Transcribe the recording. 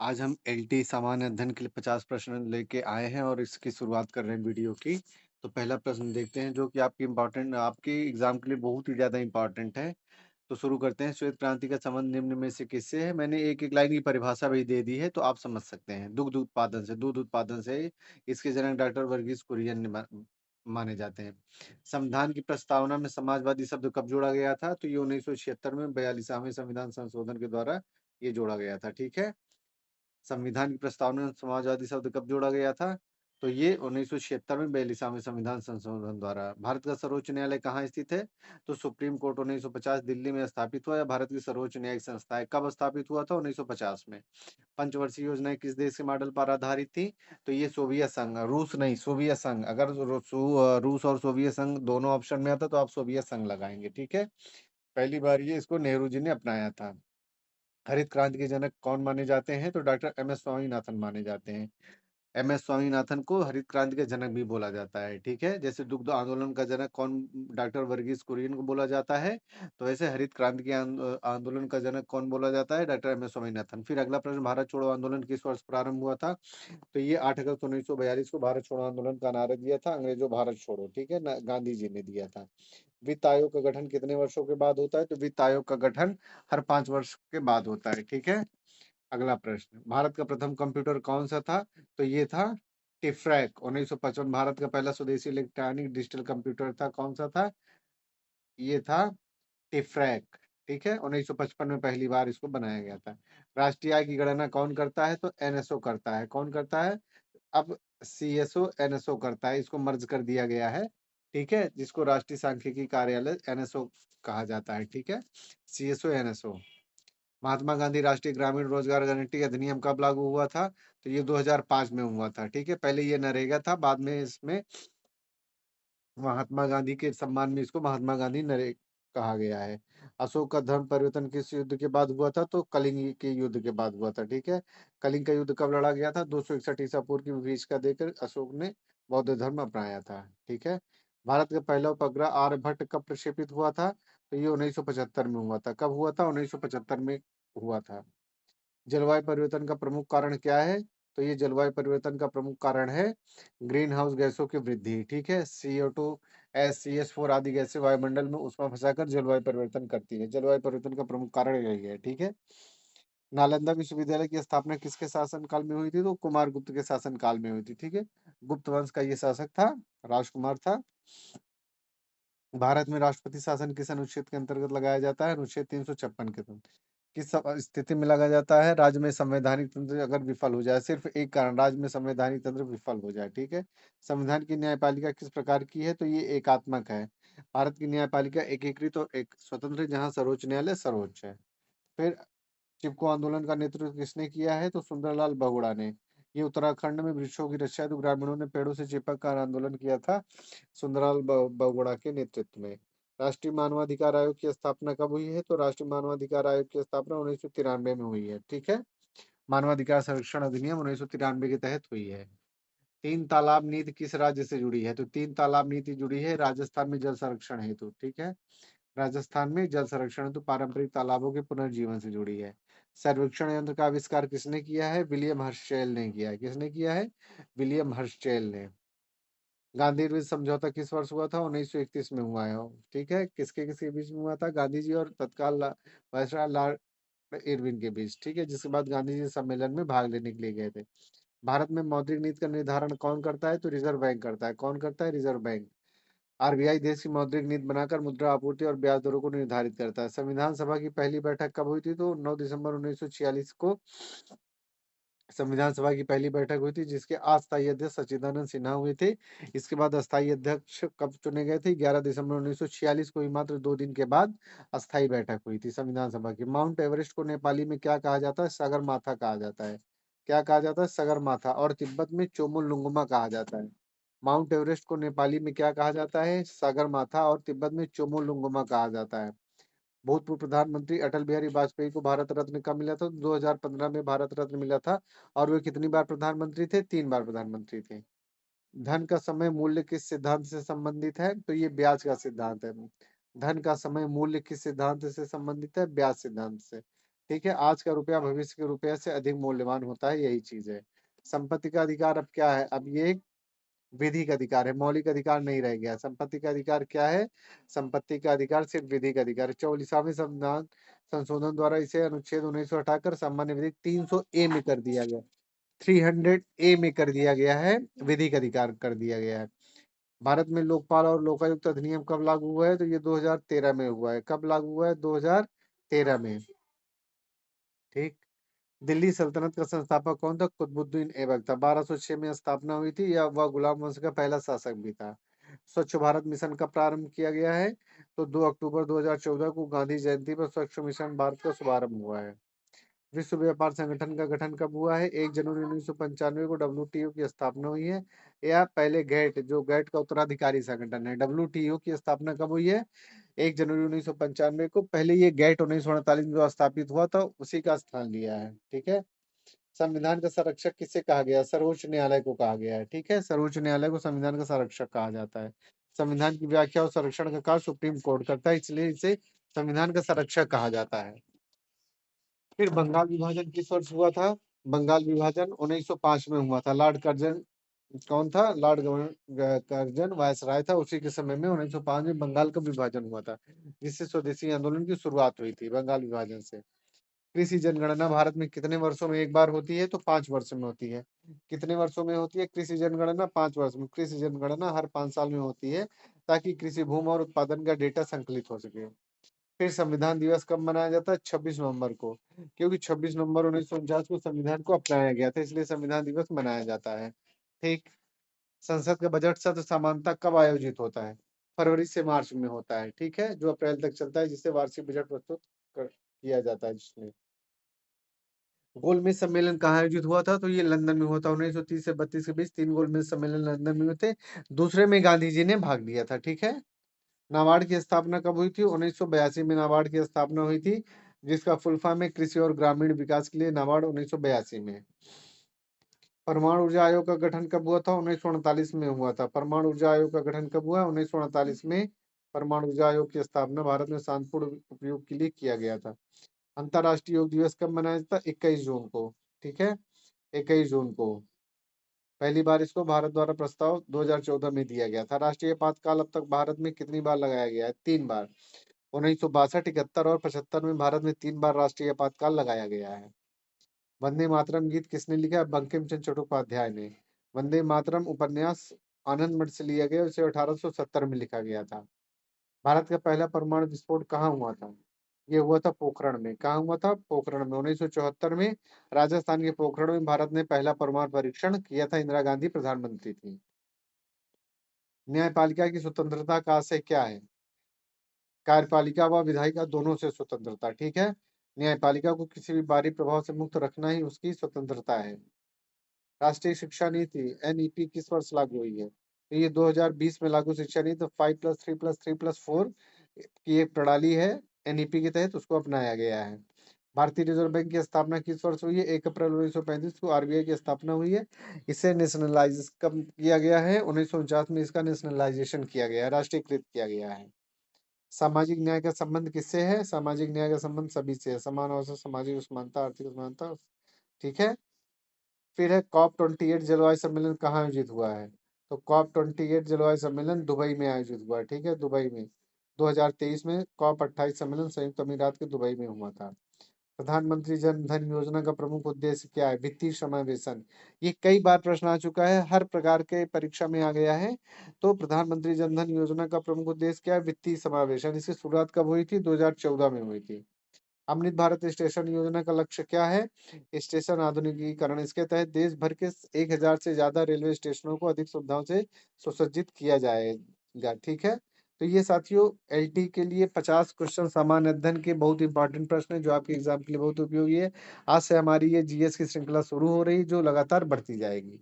आज हम एलटी सामान्य अध्ययन के लिए 50 प्रश्न लेके आए हैं और इसकी शुरुआत कर रहे हैं वीडियो की। तो पहला प्रश्न देखते हैं जो कि आपके एग्जाम के लिए बहुत ही ज़्यादा इम्पोर्टेंट है। तो शुरू करते हैं। श्वेत क्रांति का संबंध निम्न में से किससे है? मैंने एक-एक लाइन की परिभाषा भी दे दी है तो आप समझ सकते हैं। दूध उत्पादन से इसके जनक डॉक्टर वर्गीस कुरियन ने माने जाते हैं। संविधान की प्रस्तावना में समाजवादी शब्द कब जोड़ा गया था? तो ये 1976 में 42वें संविधान संशोधन के द्वारा ये जोड़ा गया था। ठीक है? संविधान की प्रस्तावना में समाजवादी शब्द कब जोड़ा गया था? तो ये 1976 में 42वें संविधान संशोधन द्वारा। भारत का सर्वोच्च न्यायालय कहाँ स्थित है? तो सुप्रीम कोर्ट 1950 दिल्ली में स्थापित हुआ। या भारत की सर्वोच्च न्यायिक संस्था है। कब स्थापित हुआ था? 1950 में। पंचवर्षीय योजनाएं किस देश के मॉडल पर आधारित थी? तो ये सोवियत संघ, रूस नहीं, सोवियत संघ। अगर रूस और सोवियत संघ दोनों ऑप्शन में आता तो आप सोवियत संघ लगाएंगे। ठीक है? पहली बार ये इसको नेहरू जी ने अपनाया था। हरित क्रांति के जनक कौन माने जाते हैं? तो डॉक्टर एम एस स्वामीनाथन माने जाते हैं। एम एस स्वामीनाथन को हरित क्रांति के जनक भी बोला जाता है। ठीक है? जैसे दुग्ध आंदोलन का जनक कौन डॉक्टर वर्गीस कुरियन को बोला जाता है, तो ऐसे हरित क्रांति के आंदोलन का जनक कौन बोला जाता है? Doctor M S Swaminathan. फिर अगला प्रश्न, भारत छोड़ो आंदोलन किस वर्ष प्रारंभ हुआ था? तो ये 8 अगस्त 1942 को भारत छोड़ो आंदोलन का नारा दिया था, अंग्रेजों भारत छोड़ो। ठीक है ना? गांधी जी ने दिया था। वित्त आयोग का गठन कितने वर्षों के बाद होता है? तो वित्त आयोग का गठन हर 5 वर्ष के बाद होता है। ठीक है? अगला प्रश्न, भारत का प्रथम कंप्यूटर कौन सा था? तो ये था टिफ्रैक। 1955 भारत का पहला स्वदेशी इलेक्ट्रॉनिक डिजिटल कंप्यूटर था। कौन सा था? ये था टिफ्रैक। ठीक है? 1955 में पहली बार इसको बनाया गया था। राष्ट्रीय आय की गणना कौन करता है? तो एनएसओ करता है। कौन करता है? अब सीएसओ एनएसओ करता है, इसको मर्ज कर दिया गया है। ठीक है? जिसको राष्ट्रीय सांख्यिकी कार्यालय एनएसओ कहा जाता है। ठीक है? CSO NSO. महात्मा गांधी राष्ट्रीय ग्रामीण रोजगार गारंटी अधिनियम कब लागू हुआ था? तो ये 2005 में हुआ था। ठीक है? पहले ये नरेगा था, बाद में इसमें महात्मा गांधी के सम्मान में इसको महात्मा गांधी नरे कहा गया है। अशोक का धर्म परिवर्तन किस युद्ध के बाद हुआ था? तो कलिंग के युद्ध के बाद हुआ था। ठीक है? कलिंग का युद्ध कब लड़ा गया था? 261 ईसा पूर्व की विभीषिका देकर अशोक ने बौद्ध धर्म अपनाया था। ठीक है? भारत का पहला उपग्रह आर्यभट्ट कब प्रक्षेपित हुआ था? तो ये 1975 में हुआ था। कब हुआ था? 1975 में हुआ था। जलवायु परिवर्तन का प्रमुख कारण क्या है? तो ये जलवायु परिवर्तन का प्रमुख कारण है ग्रीन हाउस गैसों की वृद्धि। ठीक है? CO2, CS4 आदि गैसें वायुमंडल में ऊष्मा फंसाकर जलवायु परिवर्तन करती है। जलवायु परिवर्तन का प्रमुख कारण यही है। ठीक है? नालंदा विश्वविद्यालय की स्थापना किसके शासन काल में हुई थी? तो कुमार गुप्त के शासन काल में हुई थी। ठीक है? गुप्त वंश का ये शासक था, राजकुमार था। भारत में राष्ट्रपति शासन किस अनुच्छेद के अंतर्गत लगाया जाता है? अनुच्छेद 356 के तहत। किस स्थिति में लगाया जाता है? राज्य में संवैधानिक तंत्र अगर विफल हो जाए, सिर्फ एक कारण, राज्य में संवैधानिक तंत्र विफल हो जाए। ठीक है? संविधान की न्यायपालिका किस प्रकार की है? तो ये एकात्मक है। भारत की न्यायपालिका एकीकृत और एक स्वतंत्र है, जहाँ सर्वोच्च न्यायालय सर्वोच्च है। फिर चिपको आंदोलन का नेतृत्व किसने किया है? तो सुंदरलाल बहुगुणा ने। ये उत्तराखंड में वृक्षों की रक्षा हेतु ग्रामीणों ने पेड़ों से चिपक कर आंदोलन किया था, सुंदरलाल बहुगुणा के नेतृत्व में। राष्ट्रीय मानवाधिकार आयोग की स्थापना कब हुई है? तो राष्ट्रीय मानवाधिकार आयोग की स्थापना 1993 में हुई है। ठीक है? मानवाधिकार संरक्षण अधिनियम 1993 के तहत हुई है। तीन तालाब नीति किस राज्य से जुड़ी है? तो तीन तालाब नीति जुड़ी है राजस्थान में जल संरक्षण हेतु। ठीक है? राजस्थान में जल संरक्षण हेतु पारंपरिक तालाबों के पुनर्जीवन से जुड़ी है। सर्वेक्षण यंत्र का आविष्कार किसने किया है? विलियम हर्शचेल ने किया है। किसने किया है? विलियम हर्शचेल ने। गांधी इरविन समझौता किस वर्ष हुआ था? 1931 में हुआ है। ठीक है? किसके किसके बीच में हुआ था? गांधी जी और तत्काल वायसराय लॉर्ड इरविन के बीच। ठीक है? जिसके बाद गांधी जी सम्मेलन में भाग लेने के लिए गए थे। भारत में मौद्रिक नीति का निर्धारण कौन करता है? तो रिजर्व बैंक करता है। कौन करता है? Reserve bank. आरबीआई देश की मौद्रिक नीति बनाकर मुद्रा आपूर्ति और ब्याज दरों को निर्धारित करता है। संविधान सभा की पहली बैठक कब हुई थी? तो 9 दिसंबर 1946 को संविधान सभा की पहली बैठक हुई थी, जिसके अस्थायी अध्यक्ष सच्चिदानंद सिन्हा हुए थे। इसके बाद अस्थायी अध्यक्ष कब चुने गए थे? 11 दिसंबर 1946 को ही, मात्र 2 दिन के बाद अस्थायी बैठक हुई थी संविधान सभा की। माउंट एवरेस्ट को नेपाली में क्या कहा जाता है? सगरमाथा कहा जाता है। क्या कहा जाता है? सगरमाथा। और तिब्बत में चोमुलुंगमा कहा जाता है। माउंट एवरेस्ट को नेपाली में क्या कहा जाता है? सगरमाथा। और तिब्बत में चोमुलुंगमा कहा जाता है। भूतपूर्व प्रधानमंत्री अटल बिहारी वाजपेयी को भारत रत्न कब मिला था? 2015 में भारत रत्न मिला था। और वे कितनी बार प्रधानमंत्री थे? 3 बार प्रधानमंत्री थे। धन का समय मूल्य किस सिद्धांत से संबंधित है? तो ये ब्याज का सिद्धांत है। धन का समय मूल्य किस सिद्धांत से संबंधित है? ब्याज सिद्धांत से। ठीक है, आज का रुपया भविष्य के रुपये से अधिक मूल्यवान होता है, यही चीज है। संपत्ति का अधिकार अब क्या है? अब ये विधिक अधिकार है, मौलिक अधिकार नहीं रह गया। संपत्ति का अधिकार क्या है? संपत्ति का अधिकार सिर्फ विधिक अधिकार है। 44वां संविधान संशोधन द्वारा इसे अनुच्छेद 19 हटाकर सामान्य विधि 300 ए में कर दिया गया, 300 ए में कर दिया गया है, विधिक अधिकार कर दिया गया है। भारत में लोकपाल और लोकायुक्त अधिनियम कब लागू हुआ है? तो ये 2013 में हुआ है। कब लागू हुआ है? 2013 में। ठीक। दिल्ली सल्तनत का संस्थापक कौन था? कुतुबुद्दीन ऐबक था। 1206 में स्थापना हुई थी, या वह गुलाम वंश का पहला शासक भी था। स्वच्छ भारत मिशन का प्रारंभ किया गया है, तो 2 अक्टूबर 2014 को गांधी जयंती पर स्वच्छ मिशन भारत का शुभारंभ हुआ है। विश्व व्यापार संगठन का गठन कब हुआ है? 1 जनवरी 1995 को डब्ल्यूटीओ की स्थापना हुई है। या पहले गैट, जो गैट का उत्तराधिकारी संगठन है, डब्ल्यूटीओ की स्थापना कब हुई है? 1 जनवरी 1995 को। पहले ये गैट 1948 में जो स्थापित हुआ था, उसी का स्थान लिया है। ठीक है। संविधान का संरक्षक किसे कहा गया? सर्वोच्च न्यायालय को कहा गया है। ठीक है, सर्वोच्च न्यायालय को संविधान का संरक्षक कहा जाता है। संविधान की व्याख्या और संरक्षण का कार्य सुप्रीम कोर्ट करता है, इसलिए इसे संविधान का संरक्षक कहा जाता है। फिर बंगाल विभाजन किस वर्ष हुआ था? बंगाल विभाजन 1905 में हुआ था। लॉर्ड कर्जन कौन था? कर्जन वायसराय था। उसी के समय में 1905 में बंगाल का विभाजन हुआ था, जिससे स्वदेशी आंदोलन की शुरुआत हुई थी, बंगाल विभाजन से। कृषि जनगणना भारत में कितने वर्षों में एक बार होती है? तो 5 वर्ष में होती है। कितने वर्षों में होती है कृषि जनगणना? 5 वर्ष में। कृषि जनगणना हर 5 साल में होती है, ताकि कृषि भूमि और उत्पादन का डेटा संकलित हो सके। फिर संविधान दिवस कब मनाया जाता है? 26 नवंबर को, क्योंकि 26 नवंबर 1949 को संविधान को अपनाया गया था, इसलिए संविधान दिवस मनाया जाता है। ठीक। संसद का बजट सत्र सामान्यतः कब आयोजित होता है? फरवरी से मार्च में होता है। ठीक है, जो अप्रैल तक चलता है, जिससे वार्षिक बजट प्रस्तुत किया जाता है। जिसमें गोलमेज सम्मेलन कहाँ आयोजित हुआ था? तो ये लंदन में हुआ था। 1930 से 32 के बीच 3 गोलमेज सम्मेलन लंदन में हुए थे। दूसरे में गांधी जी ने भाग लिया था। ठीक है। नाबार्ड की स्थापना कब हुई थी? 1982 में नाबार्ड की स्थापना हुई थी, जिसका फुल फॉर्म है कृषि और ग्रामीण विकास के लिए नाबार्ड, 1982 में। परमाणु ऊर्जा आयोग का गठन कब हुआ था? 1948 में हुआ था। परमाणु ऊर्जा आयोग का गठन कब हुआ? 1948 में। परमाणु ऊर्जा आयोग की स्थापना भारत में शांतिपूर्ण उपयोग के लिए किया गया था। अंतर्राष्ट्रीय योग दिवस कब मनाया जाता है? 21 जून को। ठीक है, 21 जून को। पहली बार इसको भारत द्वारा प्रस्ताव 2014 में दिया गया था। राष्ट्रीय आपातकाल अब तक भारत में कितनी बार लगाया गया है? 3 बार। 1962, 71 और 75 में भारत में 3 बार राष्ट्रीय आपातकाल लगाया गया है। वंदे मातरम गीत किसने लिखा है? बंकिम चंद्र चट्टोपाध्याय ने। वंदे मातरम उपन्यास आनंद मठ से लिया गया, उसे 1870 में लिखा गया था। भारत का पहला परमाणु विस्फोट कहाँ हुआ था? ये हुआ था पोखरण में। कहाँ हुआ था? पोखरण में। 1974 में राजस्थान के पोखरण में भारत ने पहला परमाणु परीक्षण किया था। इंदिरा गांधी प्रधानमंत्री थी। न्यायपालिका की स्वतंत्रता का आशय क्या है? कार्यपालिका व विधायिका दोनों से स्वतंत्रता। ठीक है। न्यायपालिका को किसी भी बाहरी प्रभाव से मुक्त रखना ही उसकी स्वतंत्रता है। राष्ट्रीय शिक्षा नीति एनईपी किस वर्ष लागू हुई है? तो ये 2020 में लागू शिक्षा नीति, तो 5+3+3+4 की एक प्रणाली है, एनईपी के तहत उसको अपनाया गया है। भारतीय रिजर्व बैंक की स्थापना किस वर्ष हुई है? 1 अप्रैल 1935 को आरबीआई की स्थापना हुई है। इसे नेशनलाइज कब किया गया है? 1949 में इसका नेशनलाइजेशन किया गया है, राष्ट्रीयकृत किया गया है। सामाजिक न्याय का संबंध किससे है? सामाजिक न्याय का संबंध सभी से है। समान अवसर, सामाजिक समानता, आर्थिक समानता। ठीक है। फिर है COP28 जलवायु सम्मेलन कहाँ आयोजित हुआ है? तो COP28 जलवायु सम्मेलन दुबई में आयोजित हुआ है। ठीक है, दुबई में। 2023 में COP28 सम्मेलन संयुक्त अमीरात के दुबई में हुआ था। प्रधानमंत्री जन धन योजना का प्रमुख उद्देश्य क्या है? वित्तीय समावेशन। ये कई बार प्रश्न आ चुका है, हर प्रकार के परीक्षा में आ गया है। तो प्रधानमंत्री जन धन योजना का प्रमुख उद्देश्य क्या है? वित्तीय समावेशन। इसकी शुरुआत कब हुई थी? 2014 में हुई थी। अमृत भारत स्टेशन योजना का लक्ष्य क्या है? स्टेशन आधुनिकीकरण। इसके तहत देश भर के 1000 से ज्यादा रेलवे स्टेशनों को अधिक सुविधाओं से सुसज्जित किया जाएगा। ठीक है। तो ये साथियों एलटी के लिए 50 क्वेश्चन सामान्य अध्ययन के बहुत इंपॉर्टेंट प्रश्न है, जो आपके एग्जाम के लिए बहुत उपयोगी है। आज से हमारी ये जीएस की श्रृंखला शुरू हो रही, जो लगातार बढ़ती जाएगी।